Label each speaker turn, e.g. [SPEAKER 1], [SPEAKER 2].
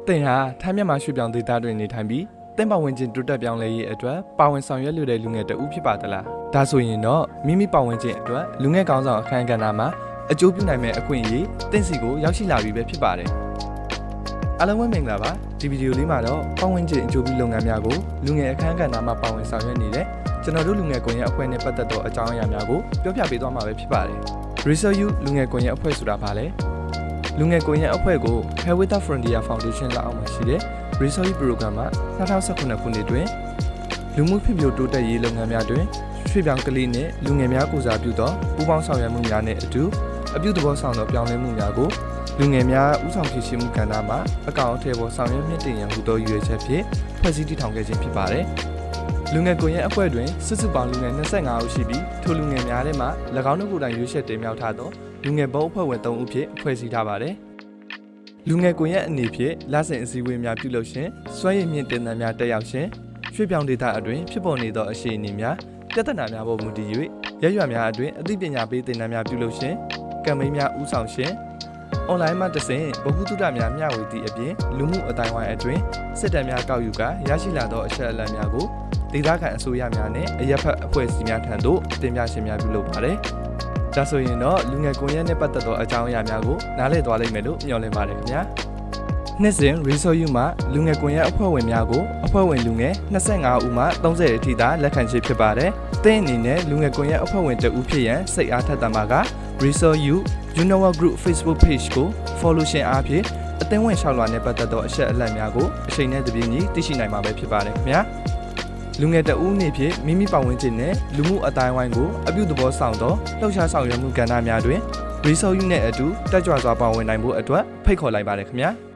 [SPEAKER 1] တင်ဟာထိုင်းမြန်မာရွှေ့ပြောင်းဒေသတွင်နေထိုင်ပြီးတင်ပဝင်ချင်းတိုးတက်ပြောင်းလဲရေးအတွက်ပါဝင်ဆောင်ရွက်လိုတဲ့လူငယ်တဦးဖြစ်ပါသလားဒါဆိုရင်တော့မိမိပါဝင်ခြင်းအတွက်လူငယ်ကောင်းဆောင်အခမ်းကဏ္ဍမှာအကျိုးပြုနိုင်မဲ့အခွင့်အရေးတင်စီကိုရောက်ရှိလာပြီပဲဖြစ်ပါတယ်အားလုံးပဲမင်္ဂလာပါဒီဗီဒီယိုလေးမှာတော့ပါဝင်ခြင်းအကျိုးပြုလုပ်ငန်းများကိုလူငယ်အခမ်းကဏ္ဍမှာပါဝင်ဆောင်ရွက်နေတဲ့ကျွန်တော်တို့လူငယ်ကွန်ရက်အဖွဲ့နဲ့ပတ်သက်သောအကြောင်းအရာများကိုပြောပြပေးသွားမှာပဲဖြစ်ပါတယ် Research You လူငယ်ကွန်ရက်အဖွဲ့ဆိုတာဘာလဲလူငယ်ကွန်ရက်အဖွဲ့ကို Health with the Frontier Foundation လက်အောက်မှာရှိတဲ့ Research Program မှာ2019ခုနှစ်တွင်လူမှုဖွံ့ဖြိုးတိုးတက်ရေးလုပ်ငန်းများတွင်ရွှေ့ပြောင်းကလေးနဲ့လူငယ်များကိုစားပြုသောပူးပေါင်းဆောင်ရွက်မှုများနဲ့အတူအပြုသဘောဆောင်သောပြောင်းလဲမှုများကိုလူငယ်များဥဆောင်ဖြည့်ရှင်းမှုကဏ္ဍမှာအကောင့်အထည်ပေါ်ဆောင်ရွက်မြင့်တင်ရန်ဟူသောရည်ရွယ်ချက်ဖြင့်ဖွဲ့စည်းတည်ထောင်ခဲ့ခြင်းဖြစ်ပါတယ်လူငယ်ကွန်ရက်အဖွဲ့တွင်စုစုပေါင်းလူငယ်25ဦးရှိပြီးထိုလူငယ်များထဲမှ၎င်းတို့ကိုယ်တိုင်ရွေးချယ်တင်မြှောက်ထားသောလူငယ်ဘုတ်အဖွဲ့ဝင်3ဦးဖြင့်ဖွဲ့စည်းထားပါတယ်လူငယ်ကွန်ရက်အနေဖြင့်လစဉ်အစည်းအဝေးများပြုလုပ်ခြင်းစွမ်းရည်မြင့်တင်သံများတက်ရောက်ခြင်းရွှေ့ပြောင်းဒေသအတွင်းဖြစ်ပေါ်နေသောအခြေအနေများပြဿနာများပေါ်မူတည်၍ရပ်ရွာများအတွင်းအသိပညာပေးသင်တန်းများပြုလုပ်ခြင်းကမ်ပိန်းများဦးဆောင်ခြင်းအွန်လိုင်းမှာတဆင့်ဗဟုသုတများမျှဝေသည့်အပြင်လူမှုအတိုင်းအဝိုင်းအတွင်းစစ်တမ်းများကောက်ယူကာရရှိလာသောအချက်အလက်များကိုဒေသခံအစိုးရများနဲ့အရက်ဖက်အဖွဲ့အစည်းများထံသို့တင်ပြခြင်းများပြုလုပ်ပါတယ်။ဒါဆိုရင်တော့လူငယ်ကွန်ရက်နဲ့ပတ်သက်သောအကြောင်းအရာများကိုနားလည်သွားလိမ့်မယ်လို့မျှော်လင့်ပါတယ်ခင်ဗျာ။နှစ်စဉ် Research You မှာလူငယ်ကွန်ရက်အဖွဲ့ဝင်များကိုအဖွဲ့ဝင်လူငယ်25ဦးမှ30အထိသာလက်ခံခြင်းဖြစ်ပါတယ်။သင်အနေနဲ့လူငယ်ကွန်ရက်အဖွဲ့ဝင်တဦးဖြစ်ရန်စိတ်အားထက်သန်ပါက Research You Univer Group Facebook Page ကို follow ရှင်အားဖြင့်အသင်းဝင်လျှောက်လွှာနဲ့ပတ်သက်သောအချက်အလက်များကိုအချိန်နဲ့တပြေးညီသိရှိနိုင်မှာပဲဖြစ်ပါတယ်ခင်ဗျာ။လူငယ်တဦးအနေဖြင့်မိမိပတ်ဝန်းကျင်နဲ့လူမှုအတိုင်းအဝိုင်းကိုအပြုသဘောဆောင်သောလှုပ်ရှားဆောင်ရွက်မှုကဏ္ဍများတွင် Research You နဲ့အတူတက်ကြွစွာပါဝင်နိုင်ဖို့အတွက်ဖိတ်ခေါ်လိုက်ပါတယ်ခင်ဗျာ။